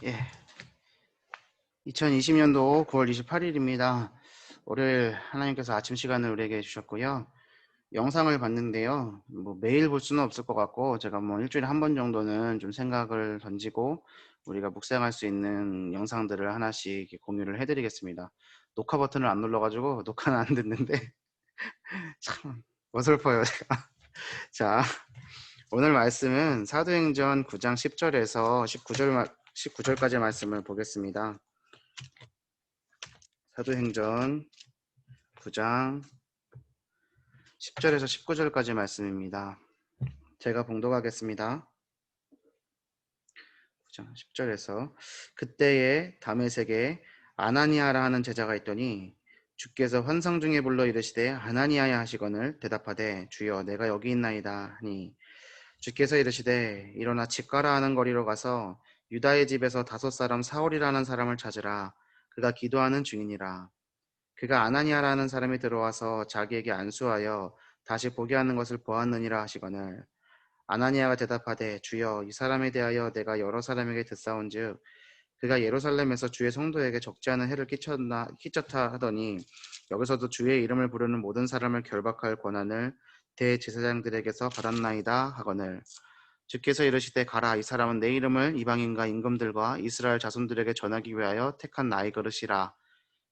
예, 2020년도 9월 28일입니다. 월요일 하나님께서 아침 시간을 우리에게 주셨고요. 영상을 봤는데요. 뭐 매일 볼 수는 없을 것 같고 제가 뭐 일주일에 한 번 정도는 좀 생각을 던지고 우리가 묵상할 수 있는 영상들을 하나씩 이렇게 공유를 해드리겠습니다. 녹화 버튼을 안 눌러가지고 녹화는 안 듣는데 참 어설퍼요 제가. 자, 오늘 말씀은 사도행전 9장 10절에서 19절까지 말씀을 보겠습니다. 사도행전 9장 10절에서 19절까지 말씀입니다. 제가 봉독하겠습니다. 9장 10절에서 그때에 다메섹에 아나니아라 하는 제자가 있더니 주께서 환상 중에 불러 이르시되 아나니아야 하시거늘 대답하되 주여 내가 여기 있나이다 하니 주께서 이르시되 일어나 집가라 하는 거리로 가서 유다의 집에서 5사람 사울이라는 사람을 찾으라. 그가 기도하는 중이니라. 그가 아나니아라는 사람이 들어와서 자기에게 안수하여 다시 보게 하는 것을 보았느니라 하시거늘 아나니아가 대답하되 주여 이 사람에 대하여 내가 여러 사람에게 듣사온즉 그가 예루살렘에서 주의 성도에게 적지 않은 해를 끼쳤다 하더니 여기서도 주의 이름을 부르는 모든 사람을 결박할 권한을 대제사장들에게서 받았나이다 하거늘 주께서 이르시되 가라 이 사람은 내 이름을 이방인과 임금들과 이스라엘 자손들에게 전하기 위하여 택한 나의 그릇이라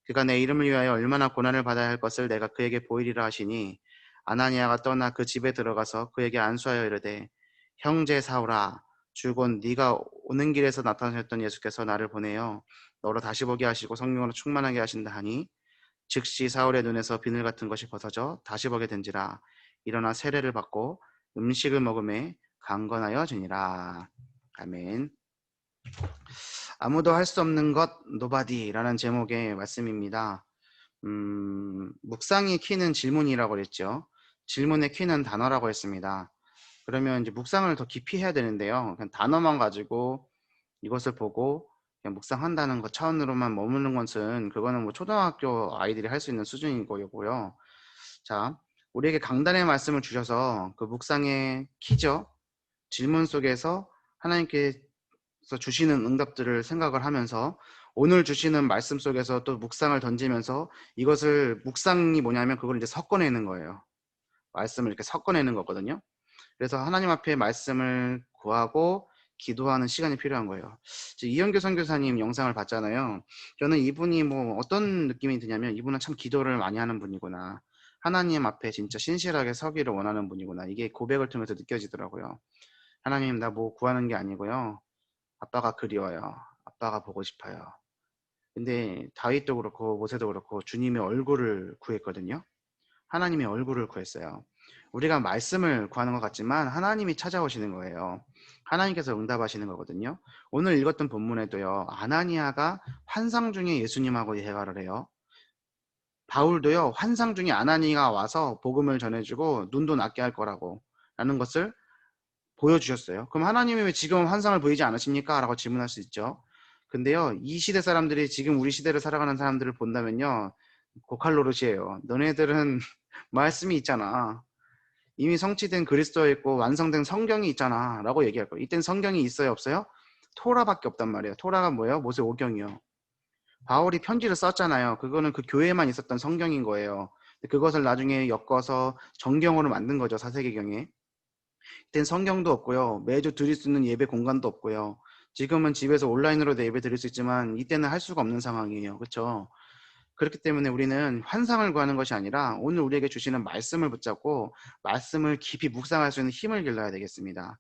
그가 내 이름을 위하여 얼마나 고난을 받아야 할 것을 내가 그에게 보이리라 하시니 아나니아가 떠나 그 집에 들어가서 그에게 안수하여 이르되 형제 사울아 주곧 네가 오는 길에서 나타나셨던 예수께서 나를 보내어 너로 다시 보게 하시고 성령으로 충만하게 하신다 하니 즉시 사울의 눈에서 비늘 같은 것이 벗어져 다시 보게 된지라 일어나 세례를 받고 음식을 먹음에 강건하여지니라. 아멘. 아무도 할 수 없는 것 노바디라는 제목의 말씀입니다. 묵상이 키는 질문이라고 그랬죠. 질문의 키는 단어라고 했습니다. 그러면 이제 묵상을 더 깊이 해야 되는데요. 그냥 단어만 가지고 이것을 보고 그냥 묵상한다는 것 차원으로만 머무는 것은 그거는 뭐 초등학교 아이들이 할 수 있는 수준인 거고요. 자, 우리에게 강단의 말씀을 주셔서 그 묵상의 키죠. 질문 속에서 하나님께서 주시는 응답들을 생각을 하면서 오늘 주시는 말씀 속에서 또 묵상을 던지면서 이것을 묵상이 뭐냐면 그걸 이제 섞어내는 거예요. 말씀을 이렇게 섞어내는 거거든요. 그래서 하나님 앞에 말씀을 구하고 기도하는 시간이 필요한 거예요. 이현교 선교사님 영상을 봤잖아요. 저는 이분이 뭐 어떤 느낌이 드냐면 이분은 참 기도를 많이 하는 분이구나. 하나님 앞에 진짜 신실하게 서기를 원하는 분이구나. 이게 고백을 통해서 느껴지더라고요. 하나님 나 뭐 구하는 게 아니고요. 아빠가 그리워요. 아빠가 보고 싶어요. 근데 다윗도 그렇고 모세도 그렇고 주님의 얼굴을 구했거든요. 하나님의 얼굴을 구했어요. 우리가 말씀을 구하는 것 같지만 하나님이 찾아오시는 거예요. 하나님께서 응답하시는 거거든요. 오늘 읽었던 본문에도요. 아나니아가 환상 중에 예수님하고 대화를 해요. 바울도요. 환상 중에 아나니아가 와서 복음을 전해주고 눈도 낫게 할 거라고 라는 것을 보여주셨어요. 그럼 하나님이 왜 지금 환상을 보이지 않으십니까? 라고 질문할 수 있죠. 근데요. 이 시대 사람들이 지금 우리 시대를 살아가는 사람들을 본다면요. 고칼 노릇이에요. 너네들은 말씀이 있잖아. 이미 성취된 그리스도에 있고 완성된 성경이 있잖아 라고 얘기할 거예요. 이땐 성경이 있어요 없어요? 토라밖에 없단 말이에요. 토라가 뭐예요? 모세 오경이요. 바울이 편지를 썼잖아요. 그거는 그 교회에만 있었던 성경인 거예요. 그것을 나중에 엮어서 정경으로 만든 거죠. 사세기경에. 이땐 성경도 없고요. 매주 드릴 수 있는 예배 공간도 없고요. 지금은 집에서 온라인으로도 예배 드릴 수 있지만 이때는 할 수가 없는 상황이에요. 그렇죠? 그렇기 때문에 우리는 환상을 구하는 것이 아니라 오늘 우리에게 주시는 말씀을 붙잡고 말씀을 깊이 묵상할 수 있는 힘을 길러야 되겠습니다.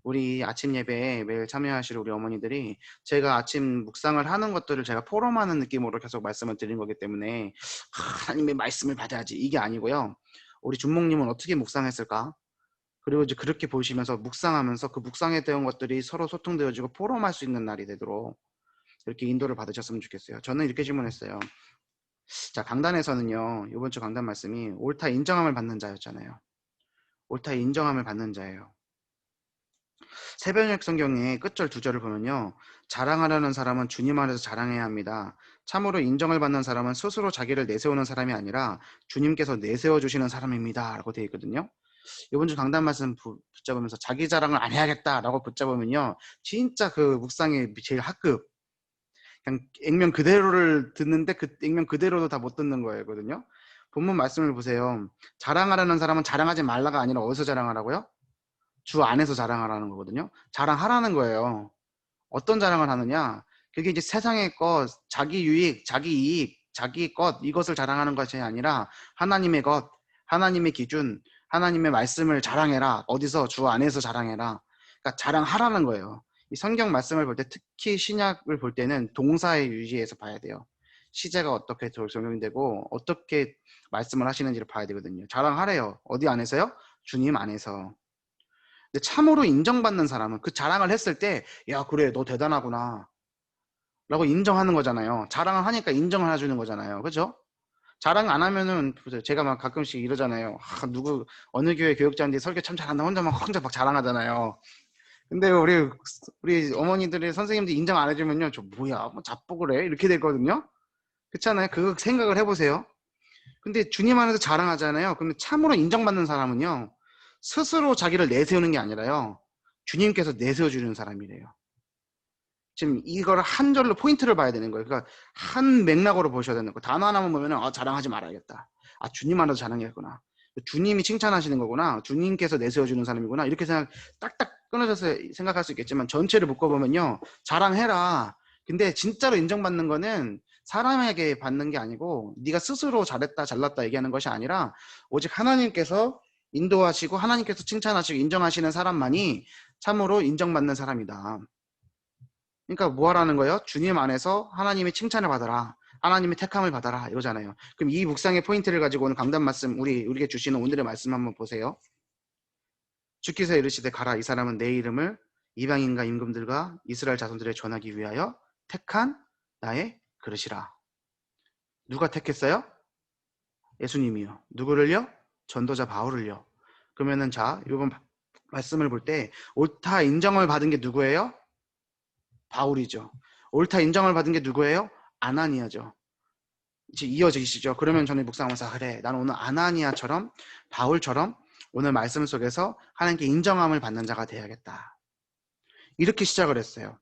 우리 아침 예배에 매일 참여하실 우리 어머니들이 제가 아침 묵상을 하는 것들을 제가 포럼하는 느낌으로 계속 말씀을 드린 거기 때문에 하나님의 말씀을 받아야지 이게 아니고요. 우리 준목님은 어떻게 묵상했을까? 그리고 이제 그렇게 보시면서 묵상하면서 그 묵상에 대한 것들이 서로 소통되어지고 포럼할 수 있는 날이 되도록 이렇게 인도를 받으셨으면 좋겠어요. 저는 이렇게 질문했어요. 자, 강단에서는요, 이번 주 강단 말씀이 옳다 인정함을 받는 자였잖아요. 옳다 인정함을 받는 자예요. 새벽녘 성경의 끝절 두 절을 보면요, 자랑하려는 사람은 주님 안에서 자랑해야 합니다. 참으로 인정을 받는 사람은 스스로 자기를 내세우는 사람이 아니라 주님께서 내세워 주시는 사람입니다. 라고 되어 있거든요. 이번 주 강단 말씀 붙잡으면서 자기 자랑을 안 해야겠다라고 붙잡으면요. 진짜 그 묵상의 제일 하급. 그냥 액면 그대로를 듣는데 그 액면 그대로도 다 못 듣는 거거든요. 본문 말씀을 보세요. 자랑하라는 사람은 자랑하지 말라가 아니라 어디서 자랑하라고요? 주 안에서 자랑하라는 거거든요. 자랑하라는 거예요. 어떤 자랑을 하느냐? 그게 이제 세상의 것, 자기 유익, 자기 이익, 자기 것 이것을 자랑하는 것이 아니라 하나님의 것, 하나님의 기준, 하나님의 말씀을 자랑해라. 어디서? 주 안에서 자랑해라. 그러니까 자랑하라는 거예요. 이 성경 말씀을 볼 때 특히 신약을 볼 때는 동사의 유지에서 봐야 돼요. 시제가 어떻게 적용되고 어떻게 말씀을 하시는지를 봐야 되거든요. 자랑하래요. 어디 안에서요? 주님 안에서. 근데 참으로 인정받는 사람은 그 자랑을 했을 때, 야, 그래, 너 대단하구나. 라고 인정하는 거잖아요. 자랑을 하니까 인정을 해주는 거잖아요. 그죠? 자랑 안 하면은, 보세요. 제가 막 가끔씩 이러잖아요. 어느 교회 교육자인데 설교 참 잘한다. 혼자 막 자랑하잖아요. 근데 우리 어머니들이 선생님들 인정 안 해주면요. 저 뭐야, 뭐 자꾸 그래? 이렇게 되거든요. 그렇잖아요. 그거 생각을 해보세요. 근데 주님 안에서 자랑하잖아요. 그러면 참으로 인정받는 사람은요. 스스로 자기를 내세우는 게 아니라요. 주님께서 내세워주는 사람이래요. 지금 이걸 한 절로 포인트를 봐야 되는 거예요. 그러니까 한 맥락으로 보셔야 되는 거예요. 단어 하나만 보면은 자랑하지 말아야겠다. 주님 안에서 자랑해야겠구나. 주님이 칭찬하시는 거구나. 주님께서 내세워주는 사람이구나. 이렇게 딱딱 끊어져서 생각할 수 있겠지만 전체를 묶어보면요. 자랑해라. 근데 진짜로 인정받는 거는 사람에게 받는 게 아니고 네가 스스로 잘했다 잘났다 얘기하는 것이 아니라 오직 하나님께서 인도하시고 하나님께서 칭찬하시고 인정하시는 사람만이 참으로 인정받는 사람이다. 그러니까 뭐 하라는 거예요? 주님 안에서 하나님의 칭찬을 받아라. 하나님의 택함을 받아라. 이거잖아요. 그럼 이 묵상의 포인트를 가지고 오늘 강단 말씀, 우리에게 주시는 오늘의 말씀 한번 보세요. 주께서 이르시되 가라. 이 사람은 내 이름을 이방인과 임금들과 이스라엘 자손들에 전하기 위하여 택한 나의 그릇이라. 누가 택했어요? 예수님이요. 누구를요? 전도자 바울을요. 그러면은 자, 이번 말씀을 볼 때 옳다 인정을 받은 게 누구예요? 바울이죠. 옳다 인정을 받은 게 누구예요? 아나니아죠. 이제 이어지시죠. 그러면 저는 묵상하면서 그래, 나는 오늘 아나니아처럼 바울처럼 오늘 말씀 속에서 하나님께 인정함을 받는 자가 되어야겠다. 이렇게 시작을 했어요.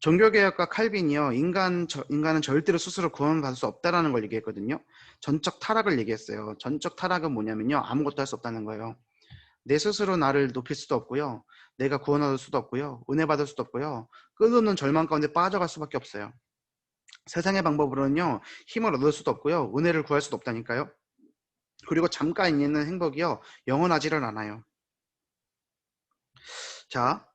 종교개혁가 칼빈이요. 인간은 절대로 스스로 구원받을 수 없다라는 걸 얘기했거든요. 전적 타락을 얘기했어요. 전적 타락은 뭐냐면요. 아무것도 할 수 없다는 거예요. 내 스스로 나를 높일 수도 없고요. 내가 구원 얻을 수도 없고요. 은혜 받을 수도 없고요. 끝없는 절망 가운데 빠져갈 수밖에 없어요. 세상의 방법으로는요. 힘을 얻을 수도 없고요. 은혜를 구할 수도 없다니까요. 그리고 잠깐 있는 행복이요. 영원하지를 않아요. 자,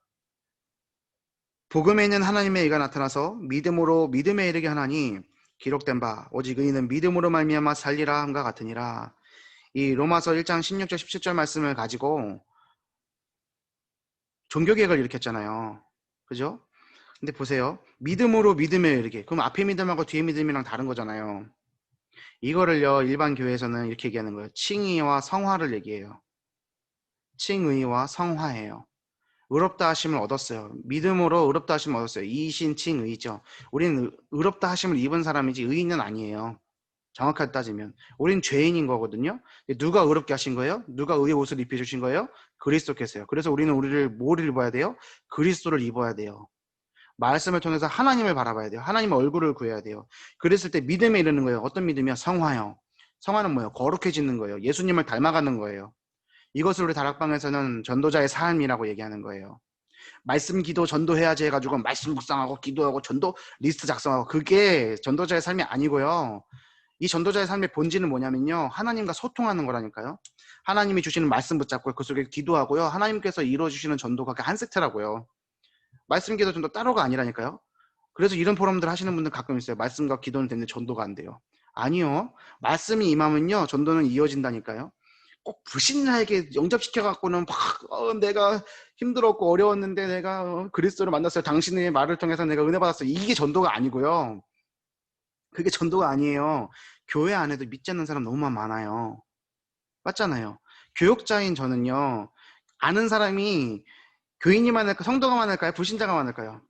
복음에 있는 하나님의 의가 나타나서 믿음으로 믿음에 이르게 하나니 기록된 바 오직 의인은 믿음으로 말미암아 살리라 함과 같으니라. 이 로마서 1장 16절 17절 말씀을 가지고 종교개혁을 일으켰잖아요. 그죠? 근데 보세요. 믿음으로 믿음에 이르게. 그럼 앞에 믿음하고 뒤에 믿음이랑 다른 거잖아요. 이거를요. 일반 교회에서는 이렇게 얘기하는 거예요. 칭의와 성화를 얘기해요. 칭의와 성화예요. 의롭다 하심을 얻었어요. 믿음으로 의롭다 하심을 얻었어요. 이신칭의죠. 우리는 의롭다 하심을 입은 사람이지 의인은 아니에요. 정확하게 따지면 우린 죄인인 거거든요. 누가 의롭게 하신 거예요? 누가 의의 옷을 입혀주신 거예요? 그리스도께서요. 그래서 우리는 뭐를 입어야 돼요? 그리스도를 입어야 돼요. 말씀을 통해서 하나님을 바라봐야 돼요. 하나님의 얼굴을 구해야 돼요. 그랬을 때 믿음에 이르는 거예요. 어떤 믿음이요? 성화요. 성화는 뭐예요? 거룩해지는 거예요. 예수님을 닮아가는 거예요. 이것을 우리 다락방에서는 전도자의 삶이라고 얘기하는 거예요. 말씀 기도 전도해야지 해가지고 말씀 묵상하고 기도하고 전도 리스트 작성하고 그게 전도자의 삶이 아니고요. 이 전도자의 삶의 본질은 뭐냐면요. 하나님과 소통하는 거라니까요. 하나님이 주시는 말씀 붙잡고 그 속에 기도하고요. 하나님께서 이루어주시는 전도가 한 세트라고요. 말씀 기도 전도 따로가 아니라니까요. 그래서 이런 포럼들 하시는 분들 가끔 있어요. 말씀과 기도는 되는데 전도가 안 돼요. 아니요. 말씀이 임하면요. 전도는 이어진다니까요. 꼭 불신자에게 영접시켜 갖고는 막 내가 힘들었고 어려웠는데 내가 그리스도를 만났어요. 당신의 말을 통해서 내가 은혜 받았어요. 이게 전도가 아니고요. 그게 전도가 아니에요. 교회 안에도 믿지 않는 사람 너무 많아요. 맞잖아요. 교육자인 저는요. 아는 사람이 교인이 많을까 성도가 많을까요? 불신자가 많을까요?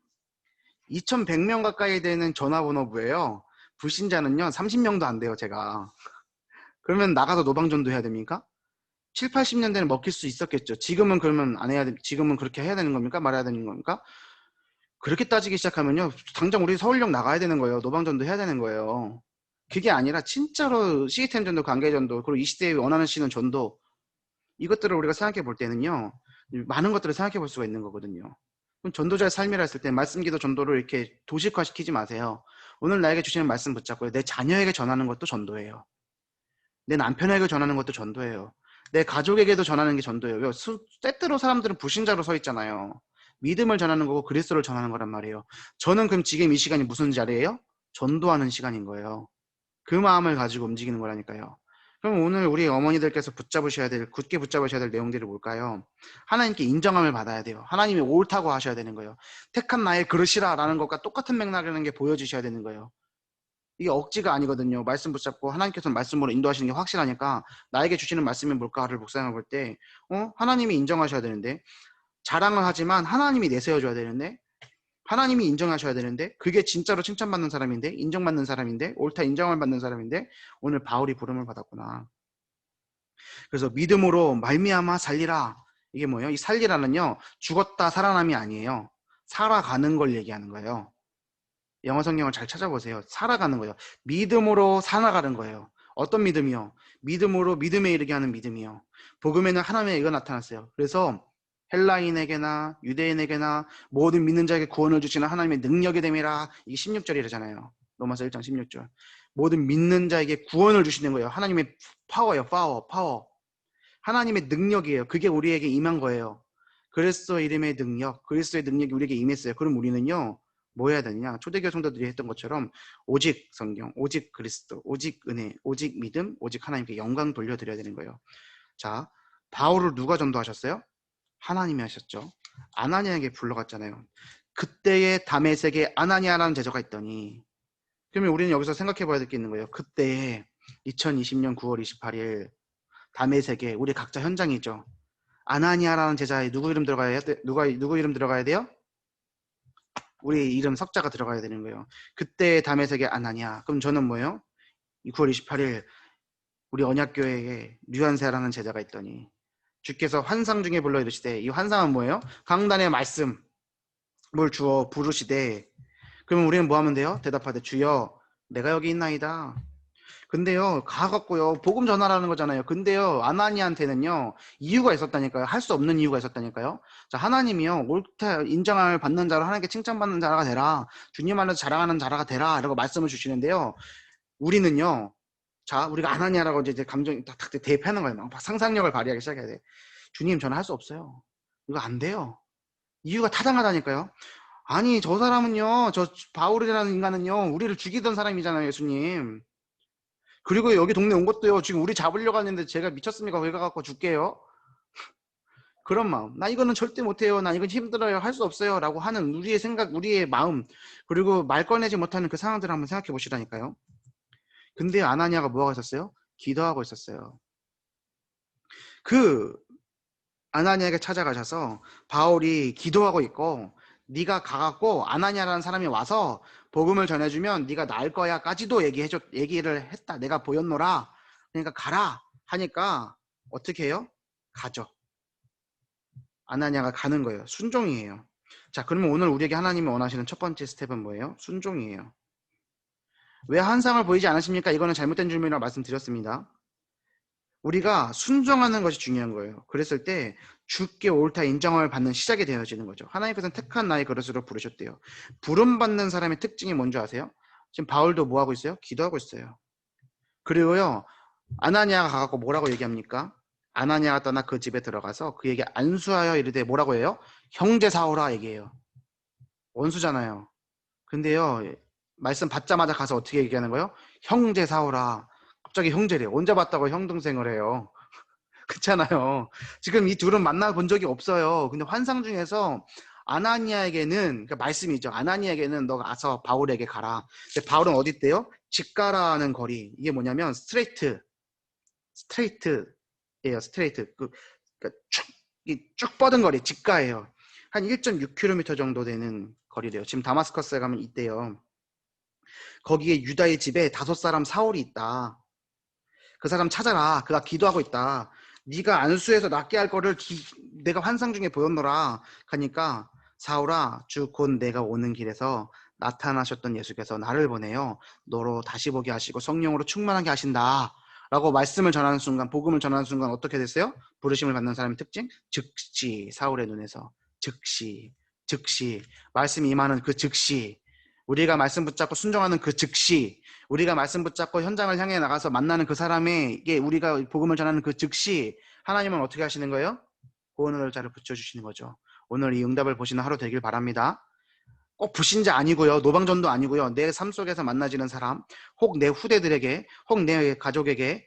2100명 가까이 되는 전화번호부예요. 불신자는요. 30명도 안 돼요. 제가. 그러면 나가서 노방전도 해야 됩니까? 7, 80년대는 먹힐 수 있었겠죠. 지금은 그러면 안 해야 돼. 지금은 그렇게 해야 되는 겁니까? 말해야 되는 겁니까? 그렇게 따지기 시작하면요. 당장 우리 서울역 나가야 되는 거예요. 노방전도 해야 되는 거예요. 그게 아니라 진짜로 시스템 전도, 관계 전도, 그리고 이 시대에 원하는 씨는 전도, 이것들을 우리가 생각해 볼 때는요. 많은 것들을 생각해 볼 수가 있는 거거든요. 그럼 전도자의 삶이라 했을 때 말씀, 기도, 전도를 이렇게 도식화시키지 마세요. 오늘 나에게 주시는 말씀 붙잡고요. 내 자녀에게 전하는 것도 전도예요. 내 남편에게 전하는 것도 전도예요. 내 가족에게도 전하는 게 전도예요. 때때로 사람들은 불신자로 서 있잖아요. 믿음을 전하는 거고 그리스도를 전하는 거란 말이에요. 저는 그럼 지금 이 시간이 무슨 자리예요? 전도하는 시간인 거예요. 그 마음을 가지고 움직이는 거라니까요. 그럼 오늘 우리 어머니들께서 굳게 붙잡으셔야 될 내용들이 뭘까요? 하나님께 인정함을 받아야 돼요. 하나님이 옳다고 하셔야 되는 거예요. 택한 나의 그릇이라 라는 것과 똑같은 맥락이라는 게 보여주셔야 되는 거예요. 이게 억지가 아니거든요. 말씀 붙잡고 하나님께서 말씀으로 인도하시는 게 확실하니까 나에게 주시는 말씀이 뭘까를 묵상해 볼 때, 하나님이 인정하셔야 되는데, 자랑을 하지만 하나님이 내세워줘야 되는데, 하나님이 인정하셔야 되는데, 그게 진짜로 칭찬받는 사람인데, 인정받는 사람인데, 옳다 인정을 받는 사람인데, 오늘 바울이 부름을 받았구나. 그래서 믿음으로 말미암아 살리라. 이게 뭐예요? 이 살리라는요, 죽었다 살아남이 아니에요. 살아가는 걸 얘기하는 거예요. 영어 성경을 잘 찾아보세요. 살아가는 거예요. 믿음으로 살아가는 거예요. 어떤 믿음이요? 믿음으로 믿음에 이르게 하는 믿음이요. 복음에는 하나님의 의가 나타났어요. 그래서 헬라인에게나 유대인에게나 모든 믿는 자에게 구원을 주시는 하나님의 능력이 됨이라. 이게 16절이잖아요. 로마서 1장 16절. 모든 믿는 자에게 구원을 주시는 거예요. 하나님의 파워예요. 파워. 하나님의 능력이에요. 그게 우리에게 임한 거예요. 그리스도 이름의 능력, 그리스도의 능력이 우리에게 임했어요. 그럼 우리는요, 뭐 해야 되느냐? 초대교회 성도들이 했던 것처럼 오직 성경, 오직 그리스도, 오직 은혜, 오직 믿음, 오직 하나님께 영광 돌려드려야 되는 거예요. 자, 바울을 누가 전도하셨어요? 하나님이 하셨죠. 아나니아에게 불러갔잖아요. 그때의 다메섹에 아나니아라는 제자가 있더니, 그러면 우리는 여기서 생각해 봐야 될 게 있는 거예요. 그때 2020년 9월 28일 다메섹에 우리 각자 현장이죠. 아나니아라는 제자에 누구 이름 들어가야 돼? 누구 이름 들어가야 돼요? 우리 이름 석자가 들어가야 되는 거예요. 그때 다메섹의 아나니아. 그럼 저는 뭐예요? 9월 28일 우리 언약교회에 류한세라는 제자가 있더니 주께서 환상 중에 불러 이르시되, 이 환상은 뭐예요? 강단의 말씀을 주어 부르시되, 그러면 우리는 뭐 하면 돼요? 대답하되 주여 내가 여기 있나이다. 근데요, 가갖고요, 복음 전하라는 거잖아요. 근데요, 아나니한테는요, 이유가 있었다니까요. 할 수 없는 이유가 있었다니까요. 자, 하나님이요, 옳다, 인정을 받는 자로 하나님께 칭찬받는 자가 되라. 주님 안에서 자랑하는 자가 되라. 라고 말씀을 주시는데요. 우리는요, 자, 우리가 아나니아라고 이제 감정이 딱 대입하는 거예요. 막 상상력을 발휘하기 시작해야 돼. 주님, 저는 할 수 없어요. 이거 안 돼요. 이유가 타당하다니까요. 아니, 저 사람은요, 저 바울이라는 인간은요, 우리를 죽이던 사람이잖아요, 예수님. 그리고 여기 동네 온 것도요, 지금 우리 잡으려고 하는데 제가 미쳤습니까? 거기 가갖고 줄게요. 그런 마음. 나 이거는 절대 못해요. 나 이건 힘들어요. 할 수 없어요. 라고 하는 우리의 생각, 우리의 마음, 그리고 말 꺼내지 못하는 그 상황들을 한번 생각해 보시라니까요. 근데 아나니아가 뭐 하고 있었어요? 기도하고 있었어요. 그 아나니아에게 찾아가셔서 바울이 기도하고 있고, 네가 가갖고 아나니아라는 사람이 와서 복음을 전해주면 네가 나을 거야까지도 얘기를 했다. 내가 보였노라. 그러니까 가라 하니까 어떻게 해요? 가죠. 아나니아가 가는 거예요. 순종이에요. 자, 그러면 오늘 우리에게 하나님이 원하시는 첫 번째 스텝은 뭐예요? 순종이에요. 왜 환상을 보이지 않으십니까? 이거는 잘못된 질문이라고 말씀드렸습니다. 우리가 순종하는 것이 중요한 거예요. 그랬을 때 주께 옳다 인정을 받는 시작이 되어지는 거죠. 하나님께서는 택한 나의 그릇으로 부르셨대요. 부름받는 사람의 특징이 뭔지 아세요? 지금 바울도 뭐 하고 있어요? 기도하고 있어요. 그리고요, 아나니아가 가갖고 뭐라고 얘기합니까? 아나니아가 떠나 그 집에 들어가서 그에게 안수하여 이르되 뭐라고 해요? 형제 사오라 얘기해요. 원수잖아요. 근데요, 말씀 받자마자 가서 어떻게 얘기하는 거예요? 형제 사오라. 갑자기 형제래요. 언제 봤다고 형 동생을 해요? 그렇잖아요. 지금 이 둘은 만나본 적이 없어요. 근데 환상 중에서 아나니아에게는, 그러니까 말씀이죠. 아나니아에게는 너가 가서 바울에게 가라. 근데 바울은 어디 있대요? 직가라는 거리. 이게 뭐냐면 스트레이트예요. 스트레이트. 그러니까 쭉 뻗은 거리, 직가예요. 한 1.6km 정도 되는 거리래요. 지금 다마스커스에 가면 있대요. 거기에 유다의 집에 5 사람 사울이 있다. 그 사람 찾아라. 그가 기도하고 있다. 네가 안수해서 낫게 할 거를 내가 환상 중에 보였노라 하니까 사울아 주 곧 내가 오는 길에서 나타나셨던 예수께서 나를 보내요 너로 다시 보게 하시고 성령으로 충만하게 하신다 라고 말씀을 전하는 순간 복음을 전하는 순간 어떻게 됐어요? 부르심을 받는 사람의 특징 즉시 사울의 눈에서 즉시 말씀이 임하는 그 즉시 우리가 말씀 붙잡고 순종하는 그 즉시 우리가 말씀 붙잡고 현장을 향해 나가서 만나는 그 사람에게 우리가 복음을 전하는 그 즉시 하나님은 어떻게 하시는 거예요? 구원의 글자를 붙여주시는 거죠. 오늘 이 응답을 보시는 하루 되길 바랍니다. 꼭 불신자 아니고요. 노방전도 아니고요. 내 삶 속에서 만나지는 사람 혹 내 후대들에게 혹 내 가족에게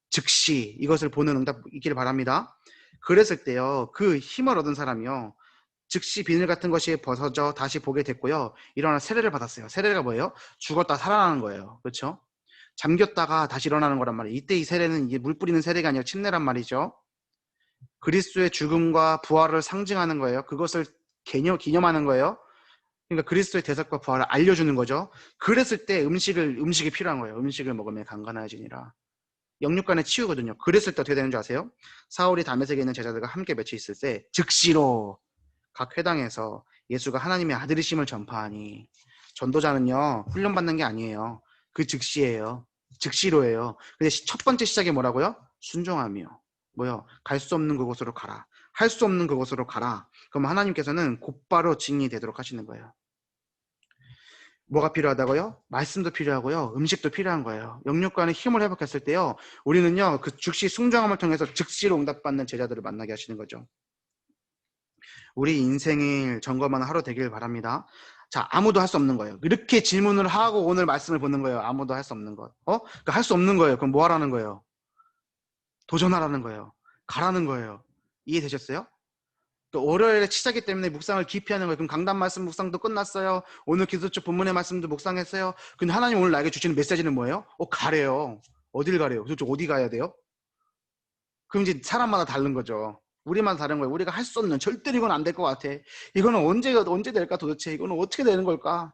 즉시 이것을 보는 응답 있기를 바랍니다. 그랬을 때요. 그 힘을 얻은 사람이요. 즉시 비늘 같은 것이 벗어져 다시 보게 됐고요. 일어나 세례를 받았어요. 세례가 뭐예요? 죽었다 살아나는 거예요. 그렇죠? 잠겼다가 다시 일어나는 거란 말이에요. 이때 이 세례는 이게 물 뿌리는 세례가 아니라 침례란 말이죠. 그리스도의 죽음과 부활을 상징하는 거예요. 그것을 기념하는 거예요. 그러니까 그리스도의 대속과 부활을 알려주는 거죠. 그랬을 때 음식이 필요한 거예요. 음식을 먹으면 강건해지니라. 영육간의 치유거든요. 그랬을 때 어떻게 되는 줄 아세요? 사울이 다메섹에 있는 제자들과 함께 맺혀 있을 때 즉시로 각 회당에서 예수가 하나님의 아들이심을 전파하니 전도자는요 훈련받는 게 아니에요. 그 즉시예요. 즉시로예요. 근데 첫 번째 시작이 뭐라고요? 순종함이요. 뭐요? 갈 수 없는 그곳으로 가라. 할 수 없는 그곳으로 가라. 그럼 하나님께서는 곧바로 증인이 되도록 하시는 거예요. 뭐가 필요하다고요? 말씀도 필요하고요. 음식도 필요한 거예요. 영육간의 힘을 회복했을 때요. 우리는요. 그 즉시 순종함을 통해서 즉시로 응답받는 제자들을 만나게 하시는 거죠. 우리 인생을 점검하는 하루 되길 바랍니다. 자, 아무도 할 수 없는 거예요. 이렇게 질문을 하고 오늘 말씀을 보는 거예요. 아무도 할 수 없는 것. 그러니까 할 수 없는 거예요. 그럼 뭐 하라는 거예요? 도전하라는 거예요. 가라는 거예요. 이해되셨어요? 또 월요일에 치자기 때문에 묵상을 깊이 하는 거예요. 그럼 강단 말씀 묵상도 끝났어요. 오늘 기도쪽 본문의 말씀도 묵상했어요. 근데 하나님 오늘 나에게 주시는 메시지는 뭐예요? 가래요. 어딜 가래요? 도대체 어디 가야 돼요? 그럼 이제 사람마다 다른 거죠. 우리마다 다른 거예요. 우리가 할 수 없는 절대로 이건 안 될 것 같아. 이거는 언제 될까 도대체? 이거는 어떻게 되는 걸까?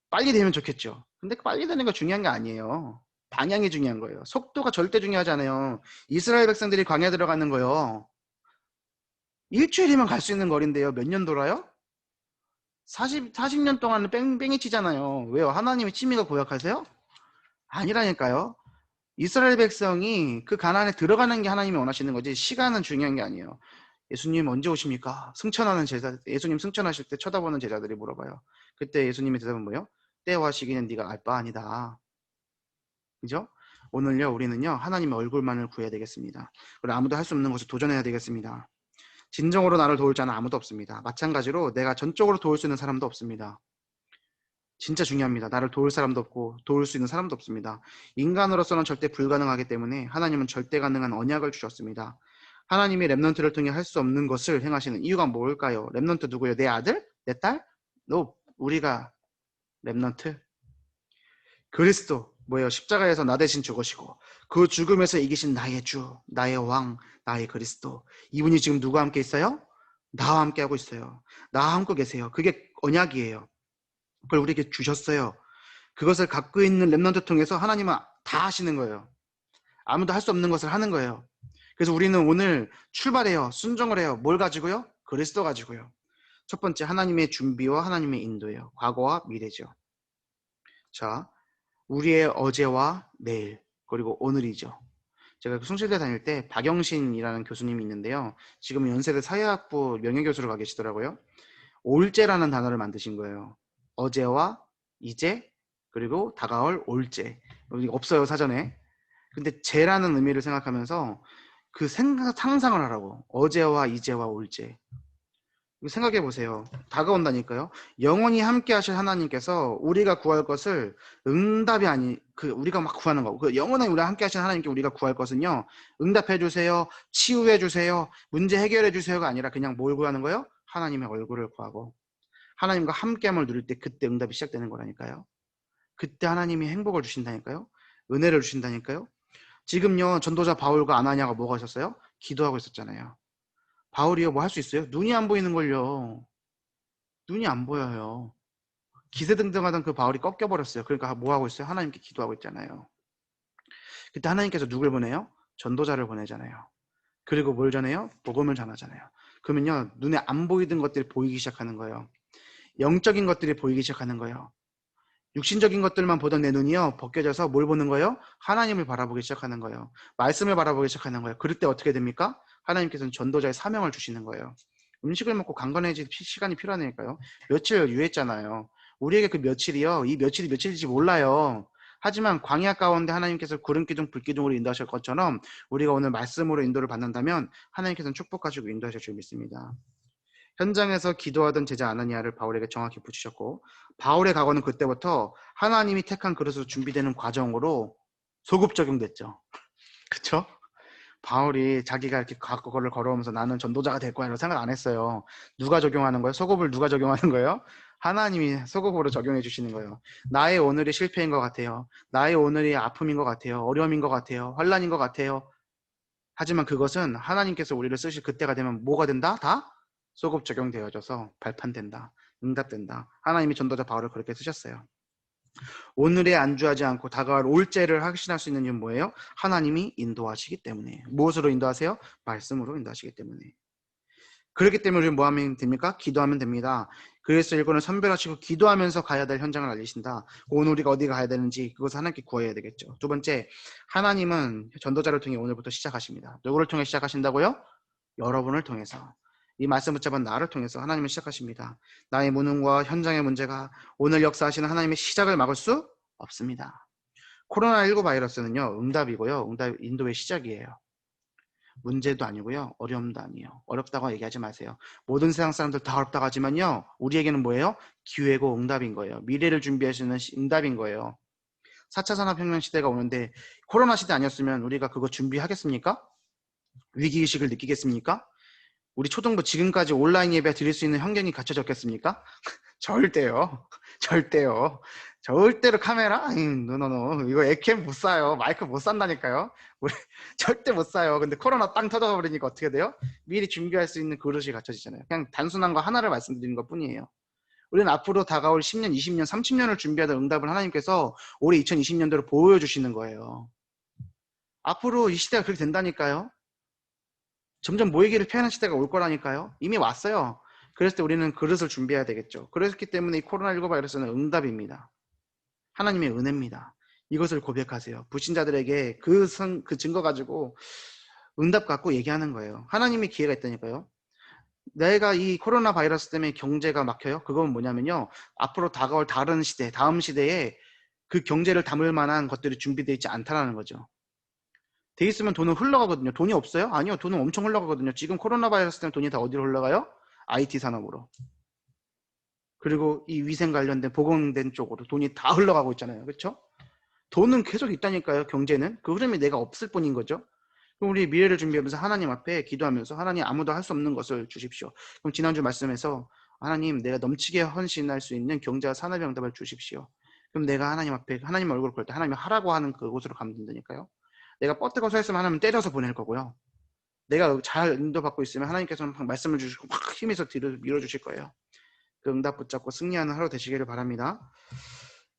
빨리 되면 좋겠죠. 근데 빨리 되는 거 중요한 게 아니에요. 방향이 중요한 거예요. 속도가 절대 중요하지 않아요. 이스라엘 백성들이 광야 들어가는 거요. 일주일이면 갈 수 있는 거리인데요. 몇 년 돌아요? 40년 동안은 뺑뺑이 치잖아요. 왜요? 하나님의 취미가 고약하세요? 아니라니까요. 이스라엘 백성이 그 가나안에 들어가는 게 하나님이 원하시는 거지 시간은 중요한 게 아니에요. 예수님 언제 오십니까? 승천하는 제자, 예수님 승천하실 때 쳐다보는 제자들이 물어봐요. 그때 예수님의 대답은 뭐예요? 때와 시기는 네가 알 바 아니다. 그죠? 오늘요 우리는요 하나님의 얼굴만을 구해야 되겠습니다. 그리고 아무도 할 수 없는 것을 도전해야 되겠습니다. 진정으로 나를 도울 자는 아무도 없습니다. 마찬가지로 내가 전적으로 도울 수 있는 사람도 없습니다. 진짜 중요합니다. 나를 도울 사람도 없고 도울 수 있는 사람도 없습니다. 인간으로서는 절대 불가능하기 때문에 하나님은 절대 가능한 언약을 주셨습니다. 하나님이 렘넌트를 통해 할 수 없는 것을 행하시는 이유가 뭘까요? 렘넌트 누구예요? 내 아들? 내 딸? No. 우리가 렘넌트. 그리스도 뭐예요? 십자가에서 나 대신 죽으시고 그 죽음에서 이기신 나의 주, 나의 왕, 나의 그리스도. 이분이 지금 누구와 함께 있어요? 나와 함께 하고 있어요. 나와 함께 계세요. 그게 언약이에요. 그걸 우리에게 주셨어요. 그것을 갖고 있는 렘넌트 통해서 하나님은 다 하시는 거예요. 아무도 할 수 없는 것을 하는 거예요. 그래서 우리는 오늘 출발해요. 순종을 해요. 뭘 가지고요? 그리스도 가지고요. 첫 번째 하나님의 준비와 하나님의 인도예요. 과거와 미래죠. 자, 우리의 어제와 내일 그리고 오늘이죠. 제가 숭실대 다닐 때 박영신이라는 교수님이 있는데요. 지금 연세대 사회학부 명예교수로 가 계시더라고요. 올제라는 단어를 만드신 거예요. 어제와 이제 그리고 다가올 올제. 없어요 사전에. 근데 제라는 의미를 생각하면서 그 상상을 하라고. 어제와 이제와 올제. 생각해 보세요. 다가온다니까요. 영원히 함께 하실 하나님께서 우리가 구할 것을 응답이 아니 우리가 막 구하는 거. 그 영원히 우리가 함께 하신 하나님께 우리가 구할 것은요. 응답해 주세요. 치유해 주세요. 문제 해결해 주세요가 아니라 그냥 뭘 구하는 거예요? 하나님의 얼굴을 구하고 하나님과 함께함을 누릴 때 그때 응답이 시작되는 거라니까요. 그때 하나님이 행복을 주신다니까요. 은혜를 주신다니까요. 지금요 전도자 바울과 아나니아가 뭐가 있었어요? 기도하고 있었잖아요. 바울이요 뭐 할 수 있어요? 눈이 안 보이는 걸요. 눈이 안 보여요. 기세등등하던 그 바울이 꺾여버렸어요. 그러니까 뭐 하고 있어요? 하나님께 기도하고 있잖아요. 그때 하나님께서 누굴 보내요? 전도자를 보내잖아요. 그리고 뭘 전해요? 복음을 전하잖아요. 그러면요, 눈에 안 보이던 것들이 보이기 시작하는 거예요. 영적인 것들이 보이기 시작하는 거예요. 육신적인 것들만 보던 내 눈이요, 벗겨져서 뭘 보는 거예요? 하나님을 바라보기 시작하는 거예요. 말씀을 바라보기 시작하는 거예요. 그럴 때 어떻게 됩니까? 하나님께서는 전도자의 사명을 주시는 거예요. 음식을 먹고 강건해질 시간이 필요하니까요. 며칠 유했잖아요. 우리에게 그 며칠이요, 이 며칠이 며칠인지 몰라요. 하지만 광야 가운데 하나님께서 구름 기둥 불 기둥으로 인도하실 것처럼 우리가 오늘 말씀으로 인도를 받는다면 하나님께서는 축복하시고 인도하실 줄 믿습니다. 현장에서 기도하던 제자 아나니아를 바울에게 정확히 붙이셨고, 바울의 각오는 그때부터 하나님이 택한 그릇으로 준비되는 과정으로 소급 적용됐죠. 그쵸? 바울이 자기가 이렇게 그거를 걸어오면서 나는 전도자가 될 거야 이런 생각 안 했어요. 누가 적용하는 거예요? 소급을 누가 적용하는 거예요? 하나님이 소급으로 적용해 주시는 거예요. 나의 오늘이 실패인 것 같아요. 나의 오늘이 아픔인 것 같아요. 어려움인 것 같아요. 환란인 것 같아요. 하지만 그것은 하나님께서 우리를 쓰실 그때가 되면 뭐가 된다? 다 소급 적용되어져서 발판된다. 응답된다. 하나님이 전도자 바울을 그렇게 쓰셨어요. 오늘에 안주하지 않고 다가올 올죄를 확신할 수 있는 이유는 뭐예요? 하나님이 인도하시기 때문에. 무엇으로 인도하세요? 말씀으로 인도하시기 때문에. 그렇기 때문에 우리는 뭐 하면 됩니까? 기도하면 됩니다. 그래서 일꾼을 선별하시고 기도하면서 가야 될 현장을 알리신다. 오늘 우리가 어디 가야 되는지 그것을 하나님께 구해야 되겠죠. 두 번째, 하나님은 전도자를 통해 오늘부터 시작하십니다. 누구를 통해 시작하신다고요? 여러분을 통해서. 이 말씀 붙잡은 나를 통해서 하나님은 시작하십니다. 나의 무능과 현장의 문제가 오늘 역사하시는 하나님의 시작을 막을 수 없습니다. 코로나19 바이러스는요, 응답이고요. 응답 인도의 시작이에요. 문제도 아니고요. 어려움도 아니에요. 어렵다고 얘기하지 마세요. 모든 세상 사람들 다 어렵다고 하지만요. 우리에게는 뭐예요? 기회고 응답인 거예요. 미래를 준비하시는 응답인 거예요. 4차 산업혁명 시대가 오는데 코로나 시대 아니었으면 우리가 그거 준비하겠습니까? 위기의식을 느끼겠습니까? 우리 초등부 지금까지 온라인 예배 드릴 수 있는 환경이 갖춰졌겠습니까? 절대요. 절대요. 절대로 카메라? 노노노. 이거 액캠 못 사요. 마이크 못 산다니까요. 우리 절대 못 사요. 근데 코로나 땅 터져가 버리니까 어떻게 돼요? 미리 준비할 수 있는 그릇이 갖춰지잖아요. 그냥 단순한 거 하나를 말씀드리는 것 뿐이에요. 우리는 앞으로 다가올 10년, 20년, 30년을 준비하던 응답을 하나님께서 올해 2020년도로 보여주시는 거예요. 앞으로 이 시대가 그렇게 된다니까요. 점점 모이기를 피하는 시대가 올 거라니까요. 이미 왔어요. 그랬을 때 우리는 그릇을 준비해야 되겠죠. 그렇기 때문에 이 코로나19 바이러스는 응답입니다. 하나님의 은혜입니다. 이것을 고백하세요. 불신자들에게 그 증거 가지고 응답 갖고 얘기하는 거예요. 하나님의 기회가 있다니까요. 내가 이 코로나 바이러스 때문에 경제가 막혀요. 그건 뭐냐면요. 앞으로 다가올 다른 시대, 다음 시대에 그 경제를 담을 만한 것들이 준비되어 있지 않다라는 거죠. 돼 있으면 돈은 흘러가거든요. 돈이 없어요? 아니요. 돈은 엄청 흘러가거든요. 지금 코로나 바이러스 때문에 돈이 다 어디로 흘러가요? IT 산업으로. 그리고 이 위생 관련된 보건된 쪽으로 돈이 다 흘러가고 있잖아요. 그렇죠? 돈은 계속 있다니까요. 경제는. 그 흐름이 내가 없을 뿐인 거죠. 그럼 우리 미래를 준비하면서 하나님 앞에 기도하면서 하나님 아무도 할 수 없는 것을 주십시오. 그럼 지난주 말씀에서 하나님 내가 넘치게 헌신할 수 있는 경제와 산업의 응답을 주십시오. 그럼 내가 하나님 앞에 하나님 얼굴을 볼 때 하나님이 하라고 하는 그곳으로 가면 된다니까요. 내가 뻗대고 서 있으면 하나님 때려서 보낼 거고요. 내가 잘 인도받고 있으면 하나님께서는 막 말씀을 주시고 막 힘에서 뒤를 밀어주실 거예요. 그 응답 붙잡고 승리하는 하루 되시기를 바랍니다.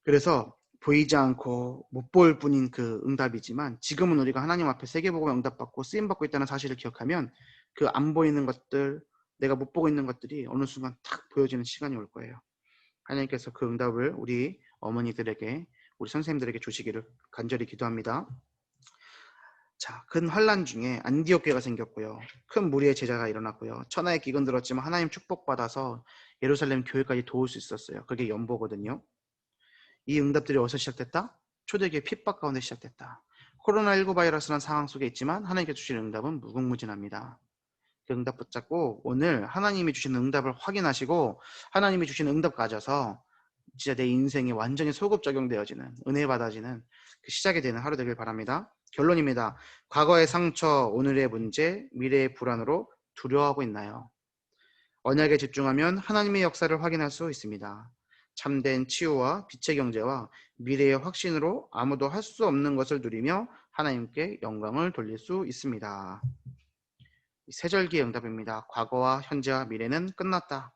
그래서 보이지 않고 못 볼 뿐인 그 응답이지만 지금은 우리가 하나님 앞에 세계복음에 응답받고 쓰임받고 있다는 사실을 기억하면 그 안 보이는 것들, 내가 못 보고 있는 것들이 어느 순간 탁 보여지는 시간이 올 거예요. 하나님께서 그 응답을 우리 어머니들에게, 우리 선생님들에게 주시기를 간절히 기도합니다. 자, 큰 환란 중에 안디옥 교회가 생겼고요. 큰 무리의 제자가 일어났고요. 천하의 기근 들었지만 하나님 축복받아서 예루살렘 교회까지 도울 수 있었어요. 그게 연보거든요. 이 응답들이 어디서 시작됐다? 초대교회 핍박 가운데 시작됐다. 코로나19 바이러스라는 상황 속에 있지만 하나님께 주신 응답은 무궁무진합니다. 그 응답 붙잡고 오늘 하나님이 주신 응답을 확인하시고 하나님이 주신 응답 가져서 진짜 내 인생에 완전히 소급 적용되어지는 은혜 받아지는 그 시작이 되는 하루 되길 바랍니다. 결론입니다. 과거의 상처, 오늘의 문제, 미래의 불안으로 두려워하고 있나요? 언약에 집중하면 하나님의 역사를 확인할 수 있습니다. 참된 치유와 빛의 경제와 미래의 확신으로 아무도 할 수 없는 것을 누리며 하나님께 영광을 돌릴 수 있습니다. 세절기의 응답입니다. 과거와 현재와 미래는 끝났다.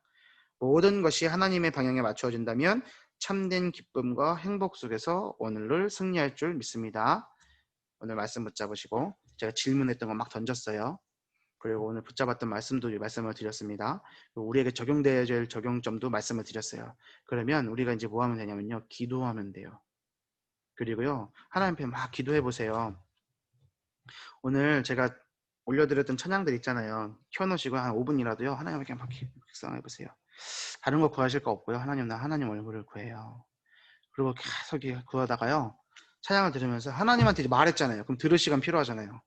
모든 것이 하나님의 방향에 맞추어진다면 참된 기쁨과 행복 속에서 오늘을 승리할 줄 믿습니다. 오늘 말씀 붙잡으시고 제가 질문했던 거 막 던졌어요. 그리고 오늘 붙잡았던 말씀도 말씀을 드렸습니다. 우리에게 적용되어야 될 적용점도 말씀을 드렸어요. 그러면 우리가 이제 뭐 하면 되냐면요. 기도하면 돼요. 그리고요. 하나님 앞에 막 기도해 보세요. 오늘 제가 올려드렸던 찬양들 있잖아요. 켜놓으시고 한 5분이라도요. 하나님께 막 묵상해 보세요. 다른 거 구하실 거 없고요. 하나님, 나 하나님 얼굴을 구해요. 그리고 계속 구하다가요. 찬양을 들으면서 하나님한테 이제 말했잖아요. 그럼 들을 시간 필요하잖아요.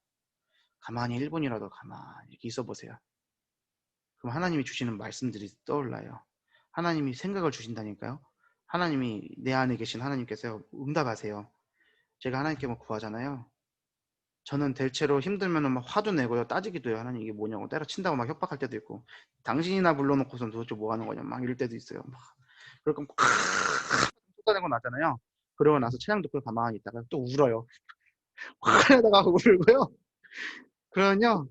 가만히 1분이라도 가만히 이렇게 있어 보세요. 그럼 하나님이 주시는 말씀들이 떠올라요. 하나님이 생각을 주신다니까요. 하나님이 내 안에 계신 하나님께서 응답하세요. 제가 하나님께 뭐 구하잖아요. 저는 대체로 힘들면 막 화도 내고요. 따지기도 해요. 하나님 이게 뭐냐고 때려친다고 막 협박할 때도 있고 당신이나 불러놓고선 도대체 뭐 하는 거냐 막 이럴 때도 있어요. 막 그러고 쏟아내고 나잖아요. 그러고 나서 찬양 듣고 가만히 있다가 또 울어요. 화내다가 울고요. 그러면요.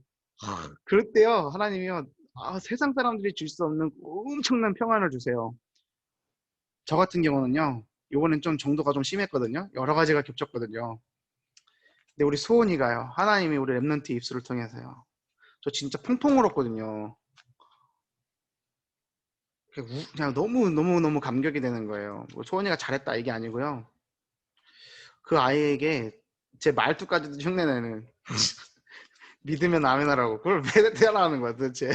그럴 때요. 하나님이요. 세상 사람들이 줄 수 없는 엄청난 평안을 주세요. 저 같은 경우는요. 요거는 좀 정도가 좀 심했거든요. 여러 가지가 겹쳤거든요. 근데 우리 소원이가요. 하나님이 우리 랩런트 입술을 통해서요. 저 진짜 펑펑 울었거든요. 그냥 너무 감격이 되는 거예요. 뭐 소원이가 잘했다 이게 아니고요. 그 아이에게 제 말투까지도 흉내내는 믿으면 아멘하라고 그걸 왜 따라하는 거야 도대체.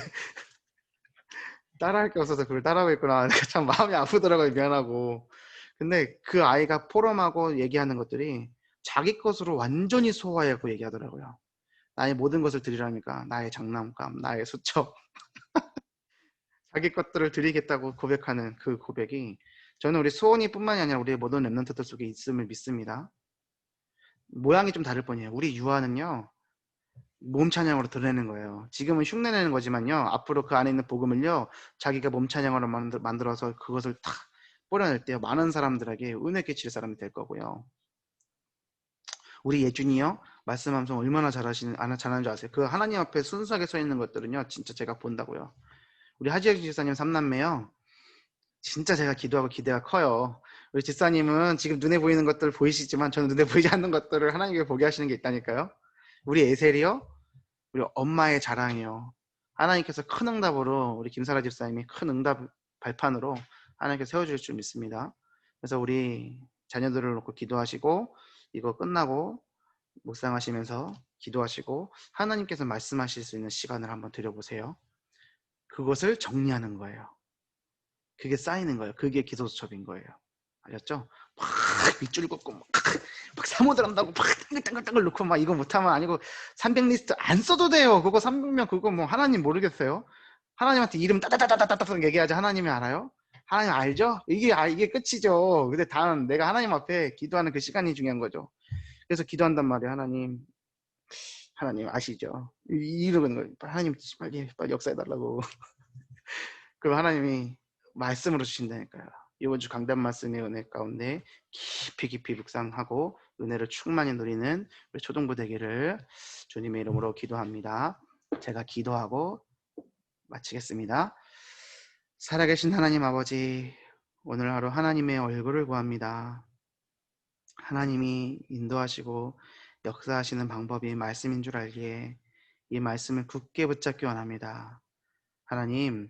따라할 게 없어서 그걸 따라하고 있구나. 참 마음이 아프더라고요. 미안하고. 근데 그 아이가 포럼하고 얘기하는 것들이 자기 것으로 완전히 소화하고 얘기하더라고요. 나의 모든 것을 드리라니까 나의 장난감, 나의 수첩, 자기 것들을 드리겠다고 고백하는 그 고백이 저는 우리 소원이뿐만이 아니라 우리의 모든 랩런트들 속에 있음을 믿습니다. 모양이 좀 다를 뿐이에요. 우리 유아는요. 몸 찬양으로 드러내는 거예요. 지금은 흉내내는 거지만요. 앞으로 그 안에 있는 복음을요. 자기가 몸 찬양으로 만들어서 그것을 탁 뿌려낼 때 많은 사람들에게 은혜 끼칠 사람이 될 거고요. 우리 예준이요. 말씀하면서 얼마나 잘하는 줄 아세요? 그 하나님 앞에 순수하게 서 있는 것들은요. 진짜 제가 본다고요. 우리 하지혁 지사님 3남매요. 진짜 제가 기도하고 기대가 커요. 우리 지사님은 지금 눈에 보이는 것들 보이시지만 저는 눈에 보이지 않는 것들을 하나님께 보게 하시는 게 있다니까요. 우리 에셀이요. 우리 엄마의 자랑이요. 하나님께서 큰 응답으로 우리 김사라 집사님이 큰 응답 발판으로 하나님께서 세워줄 줄 믿습니다. 그래서 우리 자녀들을 놓고 기도하시고 이거 끝나고 묵상하시면서 기도하시고 하나님께서 말씀하실 수 있는 시간을 한번 드려보세요. 그것을 정리하는 거예요. 그게 쌓이는 거예요. 그게 기도수첩인 거예요. 알겠죠? 막 밑줄 긋고 막 사모들 한다고 막 땡글땡글 넣고 막 이거 못하면 아니고 300 리스트 안 써도 돼요. 그거 300명 그거 뭐 하나님 모르겠어요. 하나님한테 이름 따다다다다다다 얘기하지 하나님이 알아요? 하나님 알죠? 이게 끝이죠. 근데 다음 내가 하나님 앞에 기도하는 그 시간이 중요한 거죠. 그래서 기도한단 말이에요. 하나님 아시죠? 이러는 거예요. 하나님 빨리 역사해달라고. 그럼 하나님이 말씀으로 주신다니까요. 이번 주 강단 말씀의 은혜 가운데 깊이 묵상하고 은혜를 충만히 누리는 우리 초동부 되기를 주님의 이름으로 기도합니다. 제가 기도하고 마치겠습니다. 살아계신 하나님 아버지, 오늘 하루 하나님의 얼굴을 구합니다. 하나님이 인도하시고 역사하시는 방법이 말씀인 줄 알기에 이 말씀을 굳게 붙잡기 원합니다. 하나님,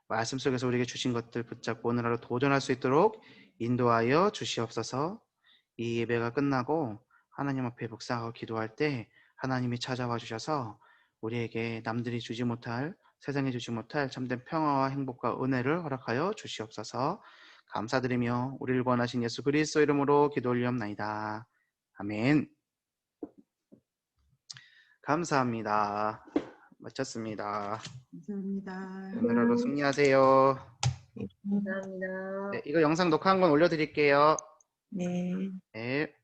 말씀 속에서 우리에게 주신 것들 붙잡고 오늘 하루 도전할 수 있도록 인도하여 주시옵소서. 이 예배가 끝나고 하나님 앞에 묵상하고 기도할 때 하나님이 찾아와 주셔서 우리에게 남들이 주지 못할, 세상에 주지 못할 참된 평화와 행복과 은혜를 허락하여 주시옵소서. 감사드리며 우리를 구원하신 예수 그리스도 이름으로 기도 올리옵나이다. 아멘. 감사합니다. 마쳤습니다. 감사합니다. 오늘 하루 승리하세요. 감사합니다. 네, 이거 영상 녹화한 건 올려드릴게요. 네. 네.